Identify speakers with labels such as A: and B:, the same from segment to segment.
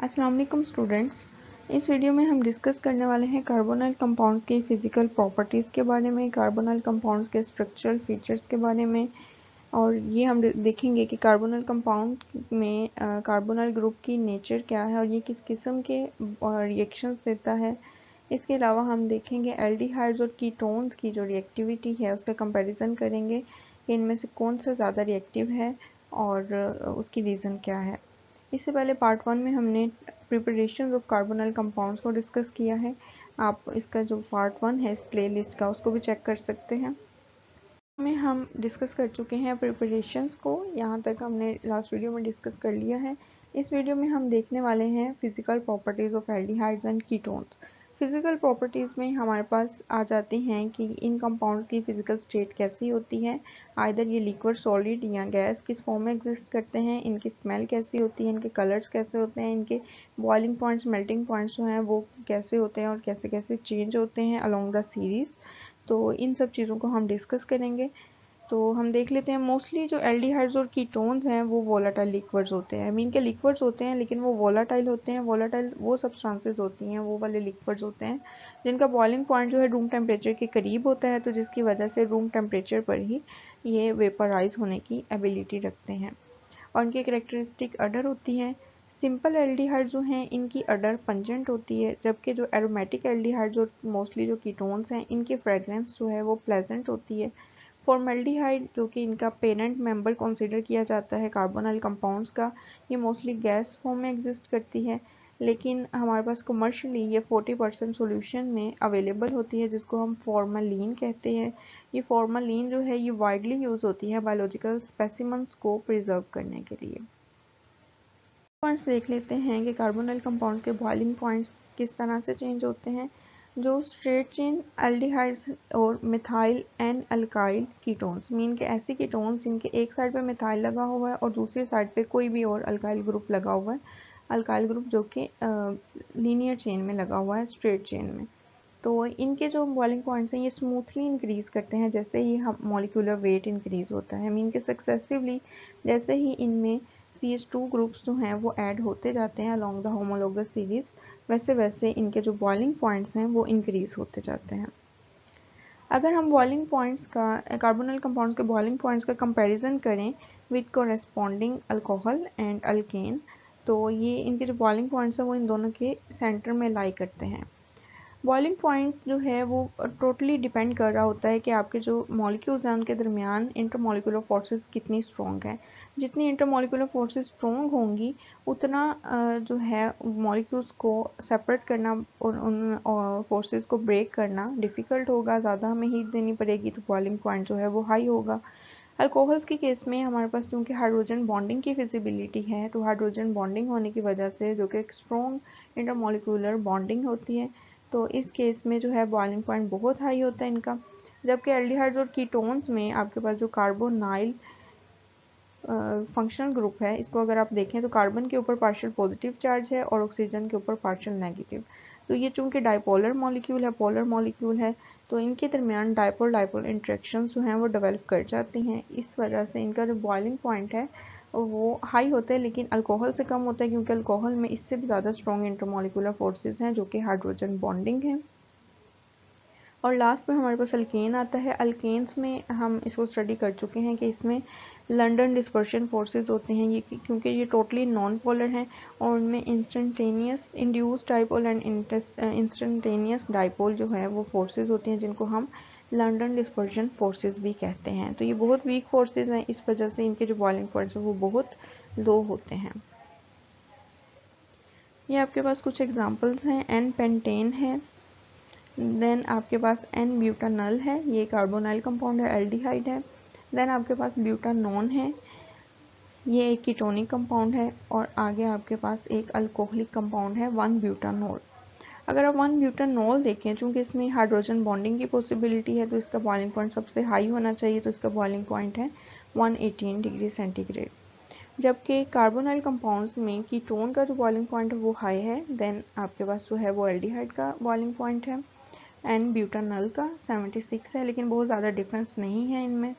A: अस्सलाम वालेकुम स्टूडेंट्स। इस वीडियो में हम डिस्कस करने वाले हैं कार्बोनाइल कंपाउंड्स की फ़िज़िकल प्रॉपर्टीज़ के बारे में, कार्बोनाइल कंपाउंड्स के स्ट्रक्चरल फीचर्स के बारे में। और ये हम देखेंगे कि कार्बोनाइल कंपाउंड में कार्बोनाइल ग्रुप की नेचर क्या है और ये किस किस्म के रिएक्शंस देता है। इसके अलावा हम देखेंगे एल्डिहाइड्स और कीटोन्स की जो रिएक्टिविटी है उसका कंपैरिजन करेंगे कि इनमें से कौन सा ज़्यादा रिएक्टिव है और उसकी रीज़न क्या है। इससे पहले पार्ट 1 में हमने प्रिपरेशन ऑफ कार्बोनाइल कंपाउंड्स को डिस्कस किया है। आप इसका जो पार्ट 1 है इस प्लेलिस्ट का उसको भी चेक कर सकते हैं। में हम डिस्कस कर चुके हैं प्रिपरेशंस को, यहाँ तक हमने लास्ट वीडियो में डिस्कस कर लिया है। इस वीडियो में हम देखने वाले हैं physical properties of aldehydes and ketones. Physical properties में हमारे पास आ जाती हैं कि इन कंपाउंड की फिजिकल स्टेट कैसी होती है, आइदर ये लिक्विड, सॉलिड या गैस किस फॉर्म में एग्जिस्ट करते हैं, इनकी स्मेल कैसी होती है, इनके कलर्स कैसे होते हैं, इनके बॉइलिंग पॉइंट्स, मेल्टिंग पॉइंट्स जो हैं वो कैसे होते हैं और कैसे कैसे चेंज होते हैं अलोंग द सीरीज़। तो इन सब चीज़ों को हम डिस्कस करेंगे। तो हम देख लेते हैं मोस्टली जो एल्डिहाइड्स और कीटोन्स हैं वो वोलाटाइल लिक्विड्स होते हैं। मीन के लिक्विड्स होते हैं लेकिन वो वोलाटाइल होते हैं। वोलाटाइल वो सब्सटेंसेस होती हैं, वो वाले लिक्विड्स होते हैं जिनका बॉइलिंग पॉइंट जो है रूम टेम्परेचर के करीब होता है, तो जिसकी वजह से रूम टेम्परेचर पर ही ये वेपराइज होने की एबिलिटी रखते हैं। और इनकी कैरेक्टरिस्टिक अडर होती हैं। सिंपल एल्डिहाइड जो हैं इनकी अडर पंजेंट होती है, जबकि जो एरोमेटिक एल्डिहाइड्स और मोस्टली जो कीटोन्स हैं इनकी फ्रेगरेंस जो है वो प्लेजेंट होती है। फॉर्मेल्डिहाइड जो कि इनका पेरेंट मेंबर कंसीडर किया जाता है कार्बोनाइल कंपाउंड्स का, ये मोस्टली गैस फॉर्म में एग्जिस्ट करती है, लेकिन हमारे पास कमर्शियली ये 40% सॉल्यूशन में अवेलेबल होती है जिसको हम फॉर्मलिन कहते हैं। ये फॉर्मलिन जो है ये वाइडली यूज़ होती है बायोलॉजिकल स्पेसिमेंट्स को प्रिजर्व करने के लिए। पॉइंट्स देख लेते हैं कि कार्बोनाइल कंपाउंड्स के बॉइलिंग पॉइंट्स किस तरह से चेंज होते हैं। जो स्ट्रेट चेन एल्डिहाइड्स और methyl N alkyl ketones, mean के ऐसे कीटोन्स जिनके एक साइड पे मिथाइल लगा हुआ है और दूसरी साइड पे कोई भी और अल्काइल ग्रुप लगा हुआ है, अल्काइल ग्रुप जो कि लीनियर चेन में लगा हुआ है, स्ट्रेट चेन में। तो इनके जो बॉइलिंग पॉइंट्स हैं ये स्मूथली इंक्रीज करते हैं जैसे ही हम मॉलिक्यूलर वेट इंक्रीज होता है। मीन के सक्सेसिवली जैसे ही इनमें CH2 ग्रुप्स जो हैं वो ऐड होते जाते हैं अलोंग द होमोलोगस सीरीज, वैसे वैसे इनके जो बॉइलिंग पॉइंट्स हैं वो इंक्रीज होते जाते हैं। अगर हम बॉइलिंग पॉइंट्स का कार्बोनाइल कंपाउंड्स के बॉइलिंग पॉइंट्स का कंपैरिजन करें with corresponding alcohol and alkane, तो ये इनके जो बॉइलिंग पॉइंट्स हैं वो इन दोनों के सेंटर में लाई करते हैं। बॉइलिंग पॉइंट जो है वो टोटली डिपेंड कर रहा होता है कि आपके जो मॉलिक्यूल्स हैं उनके दरमियान इंटरमॉलिक्यूलर फोर्सेस कितनी स्ट्रॉन्ग है। जितनी इंटरमॉलिक्यूलर फोर्सेस स्ट्रॉन्ग होंगी उतना जो है मॉलिक्यूल्स को सेपरेट करना और उन फोर्सेस को ब्रेक करना डिफ़िकल्ट होगा। ज़्यादा हमें हीट देनी पड़ेगी तो बॉइलिंग पॉइंट जो है वो हाई होगा। अल्कोहल्स के केस में हमारे पास क्योंकि हाइड्रोजन बॉन्डिंग की फिजिबिलिटी है, तो हाइड्रोजन बॉन्डिंग होने की वजह से जो कि एक स्ट्रॉन्ग इंटरमॉलिक्यूलर बॉन्डिंग होती है, तो इस केस में जो है बॉइलिंग पॉइंट बहुत हाई होता है इनका। जबकि एल्डिहाइड्स और कीटोन्स में आपके पास जो कार्बोनाइल फंक्शनल ग्रुप है, इसको अगर आप देखें तो कार्बन के ऊपर पार्शियल पॉजिटिव चार्ज है और ऑक्सीजन के ऊपर पार्शियल नेगेटिव। तो ये चूंकि डाइपोलर मॉलिक्यूल है, पोलर मॉलिक्यूल है, तो इनके दरमियान डाइपोल डाइपोल इंट्रैक्शंस जो हैं वो डेवलप कर जाती हैं। इस वजह से इनका जो बॉइलिंग पॉइंट है वो हाई होता है, लेकिन अल्कोहल से कम होता है क्योंकि अल्कोहल में इससे भी ज़्यादा स्ट्रॉन्ग इंटरमॉलिक्यूलर फोर्सेज हैं जो कि हाइड्रोजन बॉन्डिंग है। और लास्ट में हमारे पास अल्केन आता है। अल्केन्स में हम इसको स्टडी कर चुके हैं कि इसमें लंडन डिस्पर्शन फोर्सेस होते हैं, ये क्योंकि ये टोटली नॉन पोलर हैं और उनमें instantaneous induce dipole and instantaneous dipole जो है वो फोर्सेस होती हैं जिनको हम लंडन डिस्पर्शन फोर्सेस भी कहते हैं। तो ये बहुत वीक फोर्सेस हैं, इस वजह से इनके जो बॉइलिंग पॉइंट्स हैं वो बहुत लो होते हैं। ये आपके पास कुछ एग्जांपल्स हैं। एन पेंटेन है, देन आपके पास एन ब्यूटानल है, ये कार्बोनाइल कंपाउंड है, एल्डिहाइड है। देन आपके पास ब्यूटानॉन है, ये एक कीटोनिक कंपाउंड है। और आगे आपके पास एक अल्कोहलिक कंपाउंड है, 1-ब्यूटानॉल। अगर आप 1-ब्यूटानॉल देखें, चूंकि इसमें हाइड्रोजन बॉन्डिंग की पॉसिबिलिटी है तो इसका बॉइलिंग पॉइंट सबसे हाई होना चाहिए, तो इसका बॉइलिंग पॉइंट है 118 डिग्री सेंटीग्रेड। जबकि कार्बोनाइल कंपाउंड्स में कीटोन का जो बॉइलिंग पॉइंट है वो हाई है। देन आपके पास जो है वो एल्डिहाइड का बॉइलिंग पॉइंट है, एन ब्यूटानल का 76 है, लेकिन बहुत ज़्यादा डिफरेंस नहीं है इनमें।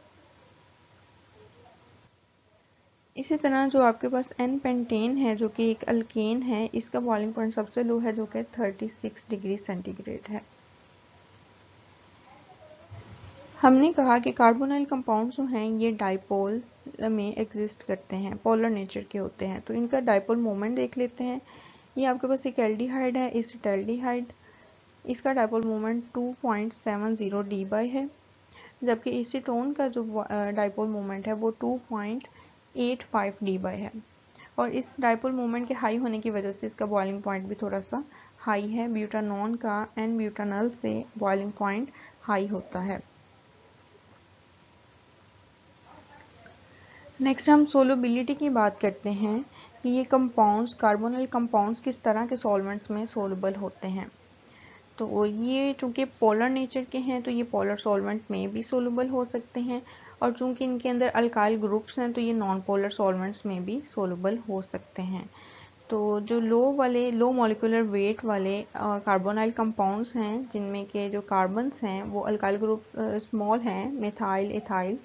A: इसी तरह जो आपके पास एन पेंटेन है जो कि एक अल्केन है, इसका बॉइलिंग पॉइंट सबसे लो है जो कि 36 डिग्री सेंटीग्रेड है। हमने कहा कि कार्बोनाइल कंपाउंड्स जो हैं ये डाइपोल में एग्जिस्ट करते हैं, पोलर नेचर के होते हैं। तो इनका डाइपोल मोमेंट देख लेते हैं। ये आपके पास एक एल्डिहाइड है, एसिटाल्डिहाइड, इसका डाइपोल मोमेंट 2.70 डी बाई है, जबकि एसीटोन का जो डाइपोल मोमेंट है वो 2.85 डी बाई है। और इस डाइपोल मोमेंट के हाई होने की वजह से इसका बॉइलिंग पॉइंट भी थोड़ा सा हाई है। ब्यूटानॉन का एन ब्यूटानल से बॉइलिंग पॉइंट हाई होता है। नेक्स्ट हम सोलबिलिटी की बात करते हैं कि ये कंपाउंड्स, कार्बोनिल कंपाउंड्स किस तरह के सॉल्वेंट्स में सोलबल होते हैं। तो ये चूंकि पोलर नेचर के हैं तो ये पोलर सॉल्वेंट में भी सोलबल हो सकते हैं, और चूंकि इनके अंदर अल्काइल ग्रुप्स हैं तो ये नॉन पोलर सॉल्वेंट्स में भी सोलबल हो सकते हैं। तो जो लो मॉलिक्यूलर वेट वाले कार्बोनाइल कंपाउंड्स हैं जिनमें के जो कार्बन्स हैं वो अल्काइल ग्रुप स्मॉल हैं, मिथाइल, इथाइल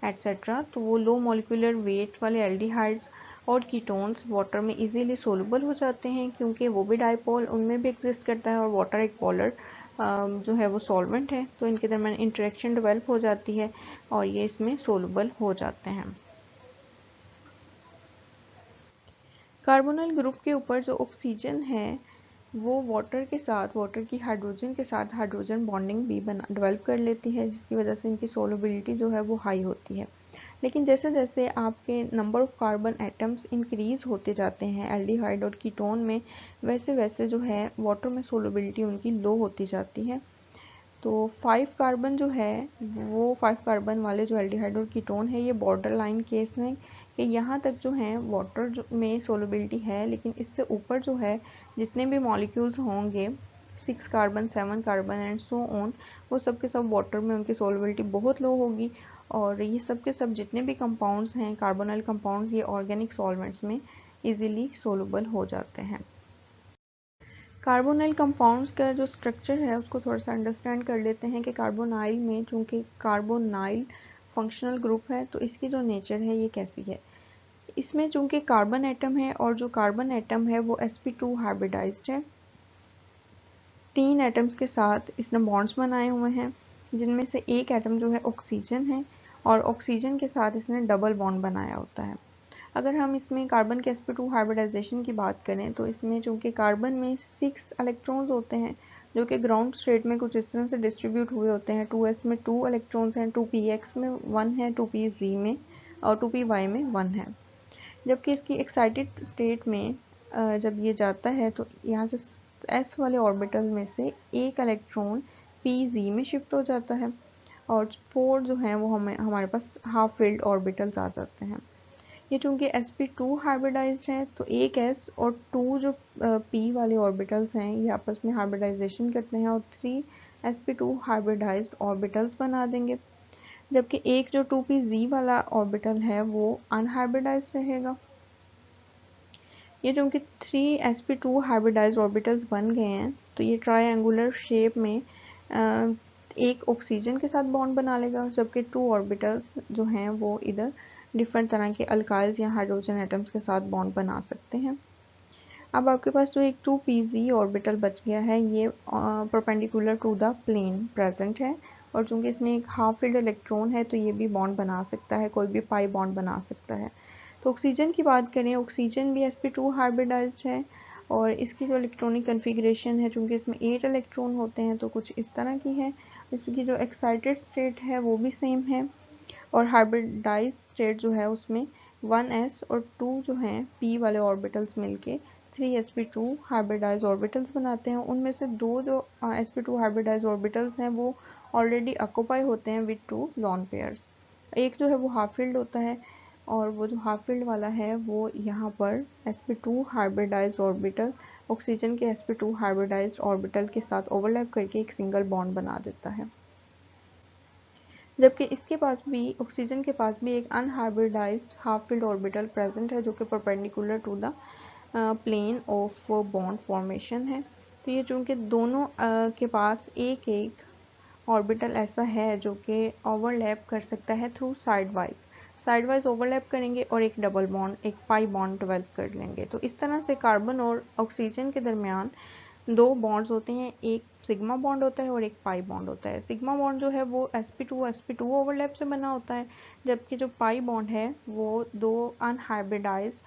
A: एटसेट्रा, तो वो लो मॉलिक्यूलर वेट वाले एल्डिहाइड्स और कीटोन्स वाटर में इजीली सोलबल हो जाते हैं, क्योंकि वो भी डाइपोल उनमें भी एग्जिस्ट करता है और वाटर एक पोलर जो है वो सॉल्वेंट है, तो इनके दरमियान इंटरेक्शन डेवलप हो जाती है और ये इसमें सोलबल हो जाते हैं। कार्बोनिल ग्रुप के ऊपर जो ऑक्सीजन है वो वाटर की हाइड्रोजन के साथ हाइड्रोजन बॉन्डिंग भी डेवलप कर लेती है, जिसकी वजह से इनकी सोलबिलिटी जो है वो हाई होती है। लेकिन जैसे जैसे आपके number of carbon atoms increase होते जाते हैं एल्डिहाइड और कीटोन में, वैसे वैसे जो है वाटर में सोलबिलिटी उनकी लो होती जाती है। तो 5 कार्बन जो है वो 5 कार्बन वाले जो एल्डिहाइड और कीटोन है ये बॉर्डर लाइन केस में कि यहाँ तक जो है वाटर में सोलबिलिटी है, लेकिन इससे ऊपर जो है जितने भी मॉलिक्यूल्स होंगे 6 carbon, 7 carbon and so on, वो सब के सब वाटर में उनकी सोलबिलिटी बहुत लो होगी, और ये सब के सब जितने भी कंपाउंड्स हैं कार्बोनाइल कंपाउंड्स ये ऑर्गेनिक सॉल्वेंट्स में इजीली सोलबल हो जाते हैं। कार्बोनाइल कंपाउंड्स का जो स्ट्रक्चर है उसको थोड़ा सा अंडरस्टैंड कर लेते हैं कि कार्बोनाइल में चूंकि कार्बोनाइल फंक्शनल ग्रुप है तो इसकी जो नेचर है ये कैसी है। इसमें चूंकि कार्बन एटम है और जो कार्बन एटम है वो sp2 हाइब्रिडाइज्ड है, 3 एटम्स के साथ इसने बॉन्ड्स बनाए हुए हैं, जिनमें से एक एटम जो है ऑक्सीजन है और ऑक्सीजन के साथ इसने डबल बॉन्ड बनाया होता है। अगर हम इसमें कार्बन के sp2 हाइब्रिडाइजेशन की बात करें तो इसमें चूंकि कार्बन में 6 इलेक्ट्रॉन्स होते हैं जो कि ग्राउंड स्टेट में कुछ इस तरह से डिस्ट्रीब्यूट हुए होते हैं। 2s में 2 इलेक्ट्रॉन्स हैं, 2px में 1 है, 2pz में और 2py में 1 है। जबकि इसकी एक्साइटेड स्टेट में जब ये जाता है तो यहाँ से s वाले ऑर्बिटल में से एक इलेक्ट्रॉन pz में शिफ्ट हो जाता है और 4 जो हैं वो हमारे पास हाफ फिल्ड ऑर्बिटल्स आ जाते हैं। ये चूंकि sp2 हाइब्रिडाइज्ड है तो एक s और 2 जो p वाले ऑर्बिटल्स हैं ये आपस में हाइब्रिडाइजेशन करते हैं और 3 sp2 हाइब्रिडाइज्ड ऑर्बिटल्स बना देंगे, जबकि एक जो 2pz वाला ऑर्बिटल है वो अनहाइब्रिडाइज्ड रहेगा। ये चूंकि 3 sp2 हाइब्रिडाइज्ड ऑर्बिटल्स बन गए हैं तो ये ट्रायंगुलर शेप में एक ऑक्सीजन के साथ बॉन्ड बना लेगा, जबकि 2 ऑर्बिटल्स जो हैं वो इधर डिफरेंट तरह के अल्काइल्स या हाइड्रोजन एटम्स के साथ बॉन्ड बना सकते हैं। अब आपके पास जो एक 2pz ऑर्बिटल बच गया है ये perpendicular to the plane present है, और चूंकि इसमें एक हाफ फिल्ड इलेक्ट्रॉन है तो ये भी बॉन्ड बना सकता है, कोई भी पाई बॉन्ड बना सकता है। तो ऑक्सीजन की बात करें, ऑक्सीजन भी sp2 हाइब्रिडाइज्ड है और इसकी जो इलेक्ट्रॉनिक कन्फिग्रेशन है चूंकि इसमें 8 इलेक्ट्रॉन होते हैं तो कुछ इस तरह की है। इसकी जो एक्साइटेड स्टेट है वो भी सेम है और हाइब्रिडाइज स्टेट जो है उसमें 1s और 2 जो हैं p वाले ऑर्बिटल्स मिलके 3sp2 हाइब्रिडाइज ऑर्बिटल्स बनाते हैं। उनमें से 2 जो sp2 हाइब्रिडाइज ऑर्बिटल्स हैं वो ऑलरेडी ऑक्यूपाई होते हैं विद 2 लॉन पेयर्स। एक जो है वो हाफ फिल्ड होता है और वो जो हाफ फिल्ड वाला है वो यहाँ पर sp2 हाइब्रिडाइज ऑर्बिटल ऑक्सीजन के sp2 हाइब्रिडाइज ऑर्बिटल के साथ ओवरलैप करके एक सिंगल बॉन्ड बना देता है, जबकि इसके पास भी ऑक्सीजन के पास भी एक unhybridized half filled orbital present है जो कि perpendicular to the plane of bond formation है। तो ये चूंकि दोनों के पास एक एक ऑर्बिटल ऐसा है जो कि ओवरलैप कर सकता है through side wise, side wise overlap करेंगे और एक डबल बॉन्ड, एक पाई बॉन्ड डेवलप कर लेंगे। तो इस तरह से कार्बन और ऑक्सीजन के दरमियान दो बॉन्ड्स होते हैं, एक सिग्मा बॉन्ड होता है और एक पाई बॉन्ड होता है। सिग्मा बॉन्ड जो है वो sp2 ओवरलैप से बना होता है, जबकि जो पाई बॉन्ड है वो दो अनहाइब्रिडाइज्ड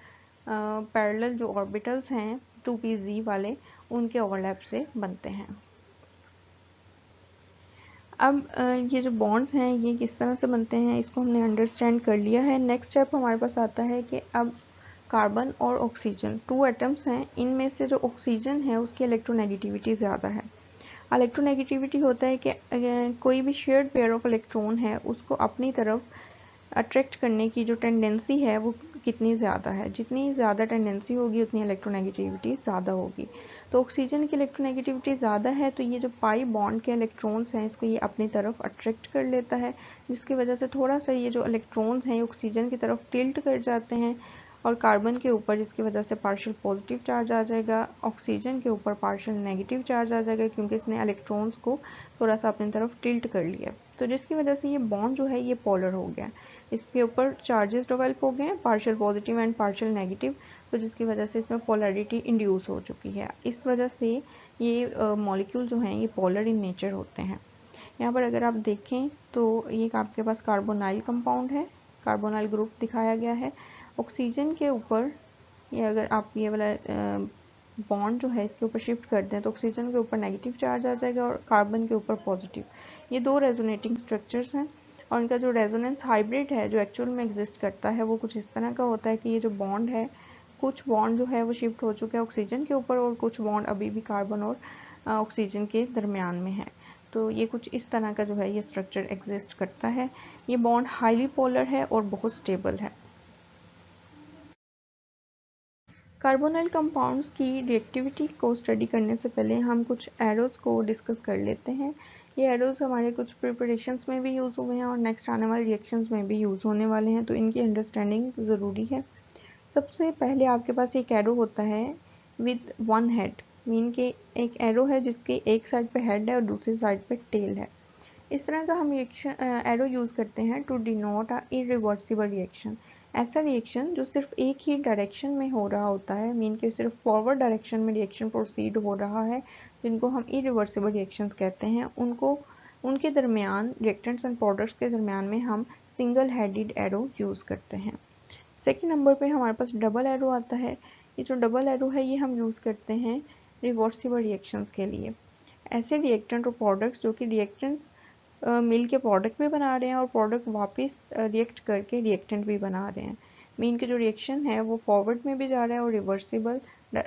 A: पैरेलल जो ऑर्बिटल्स हैं 2pz वाले, उनके ओवरलैप से बनते हैं। अब ये जो बॉन्ड्स हैं ये किस तरह से बनते हैं इसको हमने अंडरस्टैंड कर लिया है। नेक्स्ट स्टेप हमारे पास आता है कि अब कार्बन और ऑक्सीजन 2 एटम्स हैं, इनमें से जो ऑक्सीजन है उसकी इलेक्ट्रोनेगेटिविटी ज़्यादा है। इलेक्ट्रोनेगेटिविटी होता है कि कोई भी शेयर्ड पेयर ऑफ इलेक्ट्रॉन है उसको अपनी तरफ अट्रैक्ट करने की जो टेंडेंसी है वो कितनी ज़्यादा है। जितनी ज़्यादा टेंडेंसी होगी उतनी इलेक्ट्रोनेगेटिविटी ज़्यादा होगी। तो ऑक्सीजन की इलेक्ट्रोनेगेटिविटी ज़्यादा है तो ये जो पाई बॉन्ड के इलेक्ट्रॉन्स हैं इसको ये अपनी तरफ अट्रैक्ट कर लेता है, जिसकी वजह से थोड़ा सा ये जो इलेक्ट्रॉन्स हैं ऑक्सीजन की तरफ टिल्ट कर जाते हैं और कार्बन के ऊपर, जिसकी वजह से पार्शियल पॉजिटिव चार्ज आ जाएगा, ऑक्सीजन के ऊपर पार्शियल नेगेटिव चार्ज आ जाएगा क्योंकि इसने इलेक्ट्रॉन्स को थोड़ा सा अपनी तरफ टिल्ट कर लिया। तो जिसकी वजह से ये बॉन्ड जो है ये पोलर हो गया, इसके ऊपर चार्जेस डेवलप हो गए हैं partial positive and partial negative, तो जिसकी वजह से इसमें पोलैरिटी इंड्यूस हो चुकी है। इस वजह से ये मॉलिक्यूल जो हैं ये पोलर इन नेचर होते हैं। यहाँ पर अगर आप देखें तो ये आपके पास कार्बोनाइल कंपाउंड है, कार्बोनाइल ग्रुप दिखाया गया है। ऑक्सीजन के ऊपर ये अगर आप ये वाला बॉन्ड जो है इसके ऊपर शिफ्ट कर दें तो ऑक्सीजन के ऊपर नेगेटिव चार्ज आ जाएगा और कार्बन के ऊपर पॉजिटिव। ये दो रेजोनेटिंग स्ट्रक्चर्स हैं और इनका जो रेजोनेंस हाइब्रिड है जो एक्चुअल में एग्जिस्ट करता है वो कुछ इस तरह का होता है कि ये जो बॉन्ड है, कुछ बॉन्ड जो है वो शिफ्ट हो चुका है ऑक्सीजन के ऊपर और कुछ बॉन्ड अभी भी कार्बन और ऑक्सीजन के दरमियान में है। तो ये कुछ इस तरह का जो है ये स्ट्रक्चर एग्जिस्ट करता है। ये बॉन्ड हाईली पोलर है और बहुत स्टेबल है। कार्बोनाइल कंपाउंड्स की रिएक्टिविटी को स्टडी करने से पहले हम कुछ एरोज को डिस्कस कर लेते हैं। ये एरोज हमारे कुछ प्रिपरेशंस में भी यूज़ हुए हैं और नेक्स्ट आने वाले रिएक्शंस में भी यूज़ होने वाले हैं, तो इनकी अंडरस्टैंडिंग ज़रूरी है। सबसे पहले आपके पास एक एरो होता है विद वन हेड, मीन के एक एरो है जिसके एक साइड पे हेड है और दूसरी साइड पे टेल है। इस तरह का हम रिएक्शन एरो यूज़ करते हैं to denote a irreversible reaction. ऐसा रिएक्शन जो सिर्फ एक ही डायरेक्शन में हो रहा होता है, मीन के सिर्फ फॉरवर्ड डायरेक्शन में रिएक्शन प्रोसीड हो रहा है, जिनको हम इरिवर्सिबल रिएक्शंस कहते हैं, उनको उनके दरमियान रिएक्टेंट्स एंड प्रोडक्ट्स के दरमियान में हम सिंगल हेडेड एरो यूज़ करते हैं। सेकेंड नंबर पे हमारे पास डबल एरो आता है। ये जो डबल एरो है ये हम यूज़ करते हैं रिवर्सिबल रिएक्शंस के लिए। ऐसे रिएक्टेंट और प्रोडक्ट्स जो कि रिएक्टेंट्स मिल के प्रोडक्ट भी बना रहे हैं और प्रोडक्ट वापस रिएक्ट करके रिएक्टेंट भी बना रहे हैं, मीन के जो रिएक्शन है वो फॉरवर्ड में भी जा रहा है और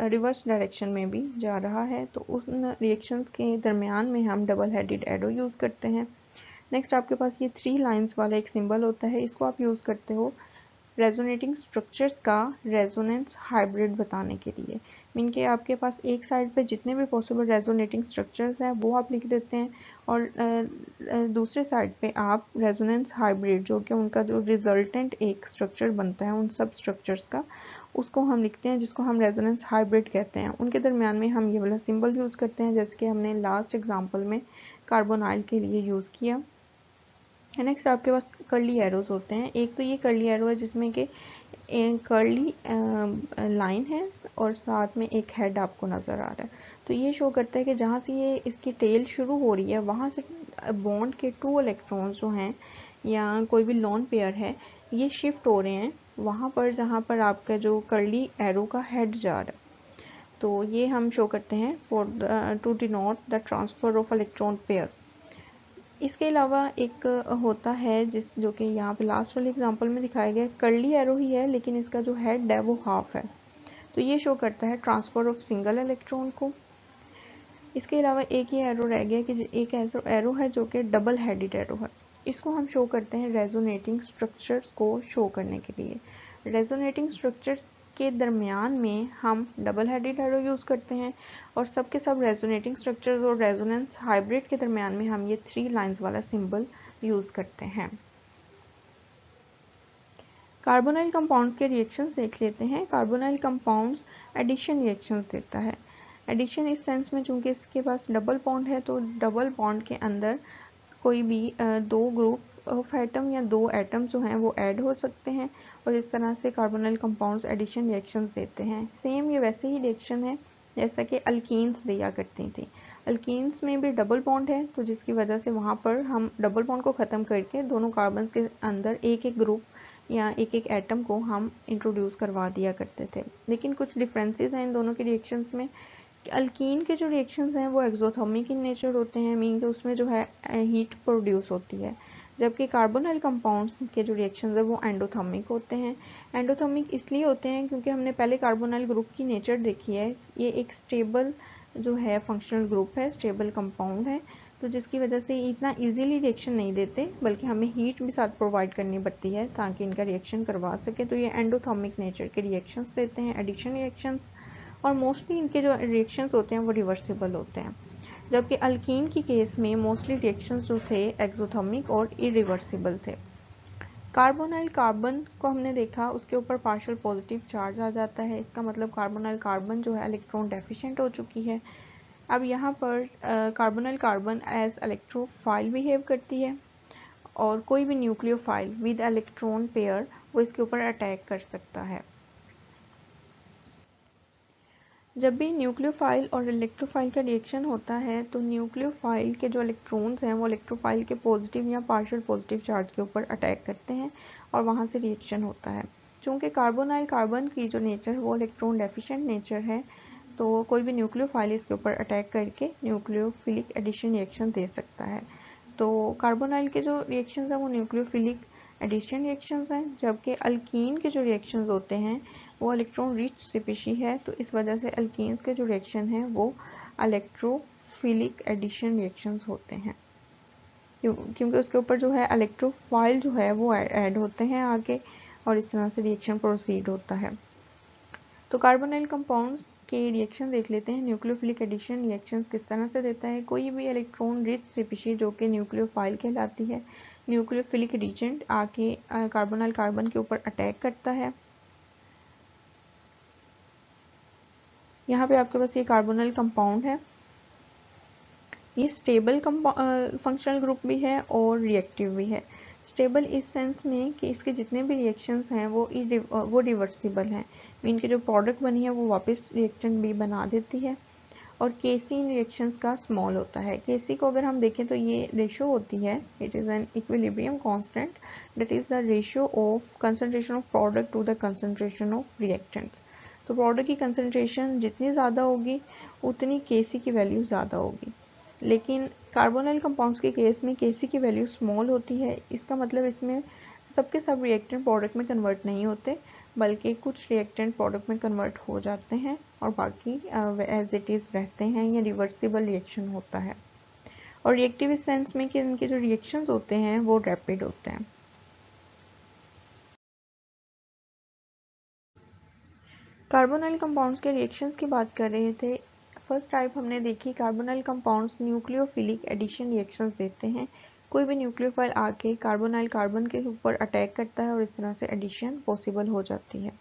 A: रिवर्स डायरेक्शन में भी जा रहा है, तो उन रिएक्शंस के दरमियान में हम डबल हेडेड एरो यूज़ करते हैं। नेक्स्ट आपके पास ये 3 लाइंस वाला एक सिंबल होता है, इसको आप यूज़ करते हो रेजोनेटिंग स्ट्रक्चर्स का रेजोनेंस हाइब्रिड बताने के लिए, मीन के आपके पास एक साइड पे जितने भी पॉसिबल रेजोनेटिंग स्ट्रक्चर्स हैं वो आप लिख देते हैं और दूसरे साइड पे आप रेजोनेंस हाइब्रिड जो कि उनका जो रिजल्टेंट एक स्ट्रक्चर बनता है उन सब स्ट्रक्चर्स का, उसको हम लिखते हैं, जिसको हम रेजोनेंस हाइब्रिड कहते हैं। उनके दरमियान में हम ये वाला सिंबल यूज़ करते हैं जैसे कि हमने लास्ट एग्जाम्पल में कार्बोनाइल के लिए यूज़ किया। नेक्स्ट आपके पास कर्ली एरोज होते हैं। एक तो ये कर्ली एरो है जिसमें कि कर्ली लाइन है और साथ में एक हेड आपको नज़र आ रहा है, तो ये शो करता है कि जहाँ से ये इसकी टेल शुरू हो रही है वहाँ से बॉन्ड के 2 इलेक्ट्रॉन्स जो हैं या कोई भी लोन पेयर है ये शिफ्ट हो रहे हैं वहाँ पर जहाँ पर आपका जो कर्ली एरो का हेड जा रहा है। तो ये हम शो करते हैं for to denote the transfer of electron pair. इसके अलावा एक होता है जो कि यहाँ पे लास्ट वाले एग्जांपल में दिखाया गया, कर्ली एरो ही है लेकिन इसका जो हेड है वो हाफ है, तो ये शो करता है ट्रांसफ़र ऑफ सिंगल इलेक्ट्रॉन को। इसके अलावा एक ये एरो रह गया कि एक ऐसा एरो है जो कि डबल हेडेड एरो है, इसको हम शो करते हैं रेजोनेटिंग स्ट्रक्चर्स को शो करने के लिए। रेजोनेटिंग स्ट्रक्चर्स के दरमियान में हम डबल हेडेड एरो यूज़ करते हैं और सब के सब रेजोनेटिंग स्ट्रक्चर्स और रेजोनेंस हाइब्रिड के दरमियान में हम ये 3 लाइंस वाला सिंबल यूज़ करते हैं। कार्बोनाइल कंपाउंड के रिएक्शंस देख लेते हैं। कार्बोनाइल कंपाउंड्स एडिशन रिएक्शंस देता है। एडिशन इस सेंस में चूंकि इसके पास डबल बॉन्ड है तो डबल बॉन्ड के अंदर कोई भी दो ग्रुप ऑफ एटम या 2 एटम जो हैं वो ऐड हो सकते हैं और इस तरह से कार्बोनाइल कंपाउंड्स एडिशन रिएक्शंस देते हैं। सेम ये वैसे ही रिएक्शन है जैसा कि अल्कीन्स दिया करती थी। अल्कीन्स में भी डबल बॉन्ड है, तो जिसकी वजह से वहाँ पर हम डबल बॉन्ड को ख़त्म करके दोनों कार्बन के अंदर एक एक ग्रुप या एक एक एटम को हम इंट्रोड्यूस करवा दिया करते थे। लेकिन कुछ डिफरेंसेस हैं इन दोनों के रिएक्शंस में। अल्कीन के जो रिएक्शंस हैं वो एक्सोथर्मिक इन नेचर होते हैं, मीन कि उसमें जो है हीट प्रोड्यूस होती है, जबकि कार्बोनाइल कंपाउंड्स के जो रिएक्शंस है वो एंडोथर्मिक होते हैं। एंडोथर्मिक इसलिए होते हैं क्योंकि हमने पहले कार्बोनाइल ग्रुप की नेचर देखी है, ये एक स्टेबल जो है फंक्शनल ग्रुप है, स्टेबल कंपाउंड है, तो जिसकी वजह से इतना इजीली रिएक्शन नहीं देते, बल्कि हमें हीट भी साथ प्रोवाइड करनी पड़ती है ताकि इनका रिएक्शन करवा सके। तो ये एंडोथर्मिक नेचर के रिएक्शंस देते हैं, एडिशन रिएक्शंस, और मोस्टली इनके जो रिएक्शंस होते हैं वो रिवर्सिबल होते हैं। जबकि अल्कीन की केस में मोस्टली रिएक्शंस जो थे एक्सोथर्मिक और इरिवर्सिबल थे। कार्बोनाइल कार्बन को हमने देखा, उसके ऊपर पार्शियल पॉजिटिव चार्ज आ जाता है, इसका मतलब कार्बोनाइल कार्बन जो है इलेक्ट्रॉन डेफिशिएंट हो चुकी है। अब यहाँ पर carbonyl carbon as electrophile behave करती है और कोई भी न्यूक्लियोफाइल विद इलेक्ट्रॉन पेयर वो इसके ऊपर अटैक कर सकता है। जब भी न्यूक्लियोफाइल और इलेक्ट्रोफाइल का रिएक्शन होता है तो न्यूक्लियोफाइल के जो इलेक्ट्रॉन्स हैं वो इलेक्ट्रोफाइल के पॉजिटिव या पार्शियल पॉजिटिव चार्ज के ऊपर अटैक करते हैं और वहाँ से रिएक्शन होता है। चूँकि कार्बोनाइल कार्बन की जो नेचर है वो इलेक्ट्रॉन डेफिशिएंट नेचर है, तो कोई भी न्यूक्लियोफाइल इसके ऊपर अटैक करके न्यूक्लियोफिलिक एडिशन रिएक्शन दे सकता है। तो कार्बोनाइल के जो रिएक्शंस हैं वो न्यूक्लियोफिलिक एडिशन रिएक्शंस हैं, जबकि अल्कीन के जो रिएक्शंस होते हैं वो इलेक्ट्रॉन रिच स्पीशी है, तो इस वजह से अल्कीन्स के जो रिएक्शन हैं वो इलेक्ट्रोफिलिक एडिशन रिएक्शंस होते हैं, क्योंकि उसके ऊपर जो है इलेक्ट्रोफाइल जो है वो ऐड होते हैं आगे और इस तरह से रिएक्शन प्रोसीड होता है। तो कार्बोनाइल कंपाउंड्स के रिएक्शन देख लेते हैं। न्यूक्लियोफिलिक एडिशन रिएक्शंस किस तरह से देता है। कोई भी इलेक्ट्रॉन रिच स्पीशी जो कि न्यूक्लियोफाइल कहलाती है, न्यूक्लियोफिलिक रिएजेंट आके कार्बोनाइल कार्बन के ऊपर अटैक करता है। यहाँ पे आपके पास ये कार्बोनाइल कंपाउंड है, ये स्टेबल फंक्शनल ग्रुप भी है और रिएक्टिव भी है। स्टेबल इस सेंस में कि इसके जितने भी रिएक्शंस हैं वो रिवर्सिबल हैं, मीन की जो प्रोडक्ट बनी है वो वापस रिएक्टेंट भी बना देती है। और केसी इन रिएक्शंस का स्मॉल होता है। केसी को अगर हम देखें तो ये रेशियो होती है, it is an equilibrium constant, that is the ratio of concentration of product to the concentration of reactants. तो प्रोडक्ट की कंसंट्रेशन जितनी ज़्यादा होगी उतनी केसी की वैल्यू ज़्यादा होगी, लेकिन कार्बोनाइल कंपाउंड्स के केस में केसी की वैल्यू स्मॉल होती है। इसका मतलब इसमें सबके सब रिएक्टेंट प्रोडक्ट में कन्वर्ट नहीं होते, बल्कि कुछ रिएक्टेंट प्रोडक्ट में कन्वर्ट हो जाते हैं और बाकी एज इट इज़ रहते हैं, या रिवर्सिबल रिएक्शन होता है। और रिएक्टिव इस सेंस में कि इनके जो रिएक्शंस होते हैं वो रैपिड होते हैं। कार्बोनाइल कंपाउंड्स के रिएक्शंस की बात कर रहे थे। फर्स्ट टाइप हमने देखी, carbonyl compounds nucleophilic addition reactions देते हैं। कोई भी न्यूक्लियोफाइल आके कार्बोनाइल कार्बन के ऊपर अटैक करता है और इस तरह से एडिशन पॉसिबल हो जाती है।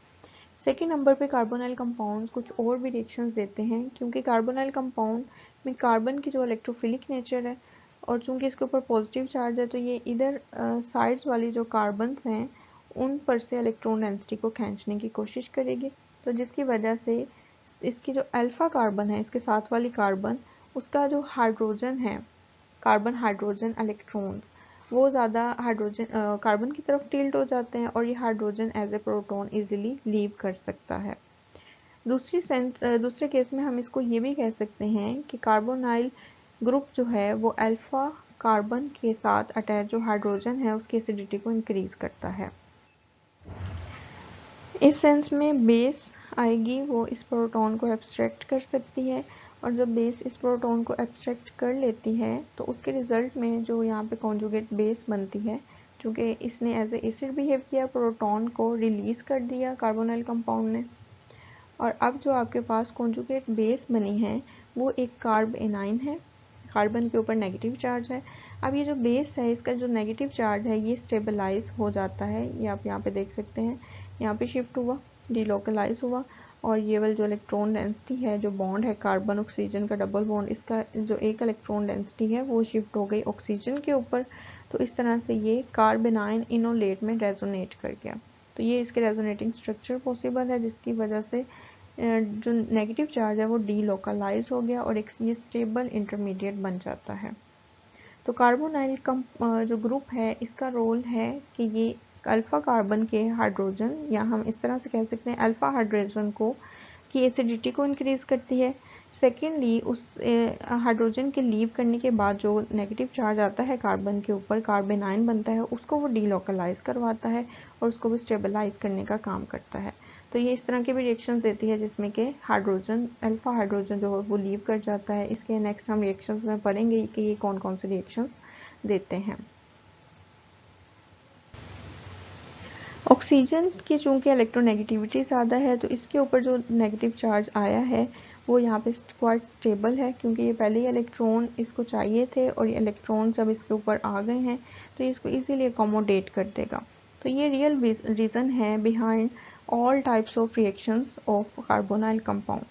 A: सेकेंड नंबर पे कार्बोनाइल कंपाउंड्स कुछ और भी रिएक्शंस देते हैं, क्योंकि कार्बोनाइल कंपाउंड में कार्बन की जो इलेक्ट्रोफिलिक नेचर है और चूंकि इसके ऊपर पॉजिटिव चार्ज है, तो ये इधर साइड्स वाली जो कार्बन्स हैं उन पर से इलेक्ट्रॉन डेंसिटी को खींचने की कोशिश करेगी, तो जिसकी वजह से इसकी जो अल्फा कार्बन है, इसके साथ वाली कार्बन, उसका जो हाइड्रोजन है, कार्बन हाइड्रोजन इलेक्ट्रॉन्स, वो ज़्यादा हाइड्रोजन कार्बन की तरफ टिल्ट हो जाते हैं और ये hydrogen as a proton easily leave कर सकता है। दूसरे केस में हम इसको ये भी कह सकते हैं कि कार्बोनाइल ग्रुप जो है वो अल्फा कार्बन के साथ अटैच जो हाइड्रोजन है उसकी एसिडिटी को इंक्रीज करता है। इस सेंस में बेस आएगी, वो इस प्रोटॉन को एब्स्ट्रैक्ट कर सकती है, और जब बेस इस प्रोटॉन को एब्स्ट्रैक्ट कर लेती है तो उसके रिजल्ट में जो यहाँ पे कॉन्जुगेट बेस बनती है, क्योंकि इसने एज ए एसिड बिहेव किया, प्रोटॉन को रिलीज कर दिया कार्बोनाइल कंपाउंड ने, और अब जो आपके पास कॉन्जुगेट बेस बनी है वो एक कार्ब एनाइन है, कार्बन के ऊपर नेगेटिव चार्ज है। अब ये जो बेस है इसका जो नेगेटिव चार्ज है ये स्टेबलाइज हो जाता है, ये आप यहाँ पे देख सकते हैं, यहाँ पे शिफ्ट हुआ, डिलोकलाइज हुआ, और ये वाली जो इलेक्ट्रॉन डेंसिटी है, जो बॉन्ड है कार्बन ऑक्सीजन का डबल बॉन्ड, इसका जो एक इलेक्ट्रॉन डेंसिटी है वो शिफ्ट हो गई ऑक्सीजन के ऊपर, तो इस तरह से ये कार्बेनाइन इनोलेट में रेजोनेट कर गया। तो ये इसके रेजोनेटिंग स्ट्रक्चर पॉसिबल है, जिसकी वजह से जो नेगेटिव चार्ज है वो डीलोकलाइज हो गया और एक ये स्टेबल इंटरमीडिएट बन जाता है। तो कार्बोनाइल जो ग्रुप है इसका रोल है कि ये अल्फा कार्बन के हाइड्रोजन, या हम इस तरह से कह सकते हैं अल्फा हाइड्रोजन को की एसिडिटी को इंक्रीज करती है। सेकेंडली उस हाइड्रोजन के लीव करने के बाद जो नेगेटिव चार्ज आता है कार्बन के ऊपर, कार्बेनाइन बनता है, उसको वो डीलोकलाइज करवाता है और उसको भी स्टेबलाइज करने का काम करता है। तो ये इस तरह के भी रिएक्शंस देती है जिसमें कि हाइड्रोजन अल्फा हाइड्रोजन जो है वो लीव कर जाता है। इसके नेक्स्ट हम रिएक्शंस में पढ़ेंगे कि ये कौन कौन से रिएक्शंस देते हैं। ऑक्सीजन की चूंकि इलेक्ट्रोनेगेटिविटी ज़्यादा है तो इसके ऊपर जो नेगेटिव चार्ज आया है वो यहाँ पे क्वाइट स्टेबल है, क्योंकि ये पहले ही इलेक्ट्रॉन इसको चाहिए थे और ये इलेक्ट्रॉन जब इसके ऊपर आ गए हैं तो ये इसको इजीली अकोमोडेट कर देगा। तो ये रियल रीज़न है behind all types of reactions of carbonyl compound.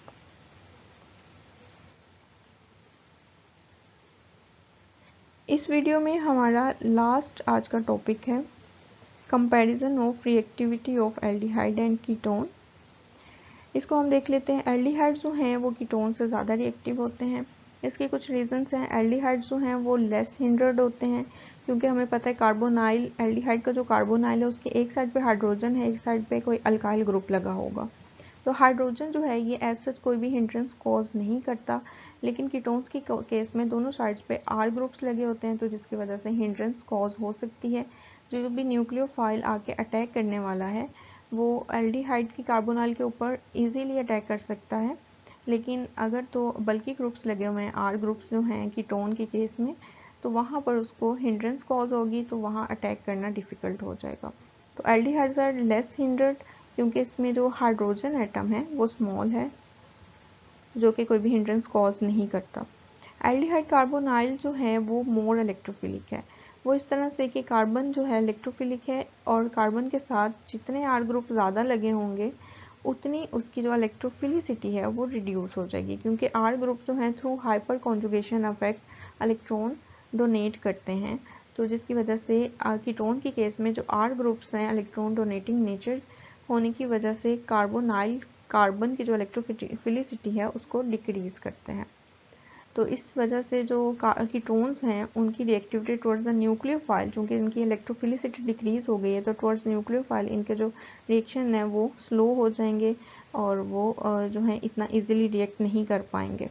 A: इस वीडियो में हमारा लास्ट आज का टॉपिक है comparison of reactivity of aldehyde and ketone. इसको हम देख लेते हैं। एल्डिहाइड जो हैं वो कीटोन से ज़्यादा रिएक्टिव होते हैं। इसके कुछ रीजंस हैं। एल्डिहाइड जो हैं वो लेस हिंड्रड होते हैं, क्योंकि हमें पता है कार्बोनाइल एल्डिहाइड का जो कार्बोनाइल है उसके एक साइड पे हाइड्रोजन है, एक साइड पे कोई अल्काइल ग्रुप लगा होगा। तो हाइड्रोजन जो है ये एज सच कोई भी हिंड्रेंस कॉज नहीं करता, लेकिन कीटोन्स की केस में दोनों साइड्स पे आर ग्रुप्स लगे होते हैं, तो जिसकी वजह से हिंड्रेंस कॉज हो सकती है। जो भी न्यूक्लियोफाइल आके अटैक करने वाला है वो एल्डिहाइड की कार्बोनाइल के ऊपर इजीली अटैक कर सकता है, लेकिन अगर तो बल्कि ग्रुप्स लगे हुए हैं आर ग्रुप्स जो हैं कीटोन के केस में, तो वहाँ पर उसको हिंड्रेंस कॉज होगी, तो वहाँ अटैक करना डिफ़िकल्ट हो जाएगा। तो एल्डिहाइड्स आर लेस हिंड्रड क्योंकि इसमें जो हाइड्रोजन एटम है वो स्मॉल है, जो कि कोई भी हिंड्रेंस कॉज नहीं करता। एल्डिहाइड कार्बोनाइल जो है वो मोर इलेक्ट्रोफिलिक है। वो इस तरह से कि कार्बन जो है इलेक्ट्रोफिलिक है और कार्बन के साथ जितने आर ग्रुप ज़्यादा लगे होंगे उतनी उसकी जो इलेक्ट्रोफिलिसिटी है वो रिड्यूस हो जाएगी, क्योंकि आर ग्रुप जो है through hyper conjugation effect electron donate करते हैं। तो जिसकी वजह से कीटोन की केस में जो आर ग्रुप्स हैं इलेक्ट्रॉन डोनेटिंग नेचर होने की वजह से कार्बोनाइल कार्बन की जो इलेक्ट्रोफिलिसिटी है उसको डिक्रीज करते हैं। तो इस वजह से जो कीटोन्स हैं उनकी रिएक्टिविटी टुवर्ड्स द न्यूक्लियोफाइल, चूँकि इनकी इलेक्ट्रोफिलिसिटी डिक्रीज हो गई है तो टुवर्ड्स न्यूक्लियोफाइल इनके जो रिएक्शन है वो स्लो हो जाएंगे और वो जो है इतना इजीली रिएक्ट नहीं कर पाएंगे।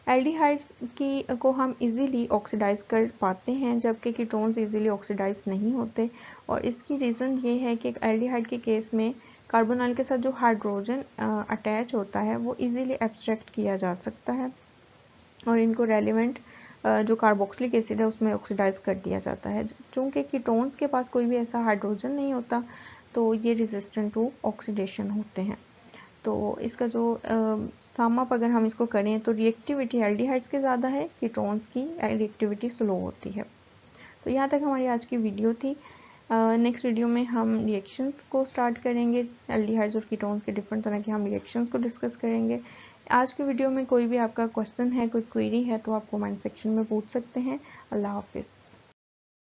A: एल्डिहाइड्स की को हम इजीली ऑक्सीडाइज कर पाते हैं, जबकि कीटोन्स इजीली ऑक्सीडाइज नहीं होते, और इसकी रीज़न ये है कि एल्डिहाइड के केस में कार्बोनाइल के साथ जो हाइड्रोजन अटैच होता है वो इजीली एब्स्ट्रैक्ट किया जा सकता है और इनको रेलिवेंट जो कार्बोक्सिलिक एसिड है उसमें ऑक्सीडाइज कर दिया जाता है। चूँकि कीटोन्स के पास कोई भी ऐसा हाइड्रोजन नहीं होता तो ये रेजिस्टेंट टू ऑक्सीडेशन होते हैं। तो इसका जो सम अप अगर हम इसको करें तो रिएक्टिविटी एल्डिहाइड्स के ज़्यादा है, कीटोन्स की रिएक्टिविटी स्लो होती है। तो यहाँ तक हमारी आज की वीडियो थी। नेक्स्ट वीडियो में हम रिएक्शंस को स्टार्ट करेंगे। एल्डिहाइड्स और कीटोन्स के डिफरेंट तरह के हम रिएक्शंस को डिस्कस करेंगे। आज की वीडियो में कोई भी आपका क्वेश्चन है, कोई क्वेरी है तो आप कमेंट सेक्शन में पूछ सकते हैं। अल्लाह हाफिज़।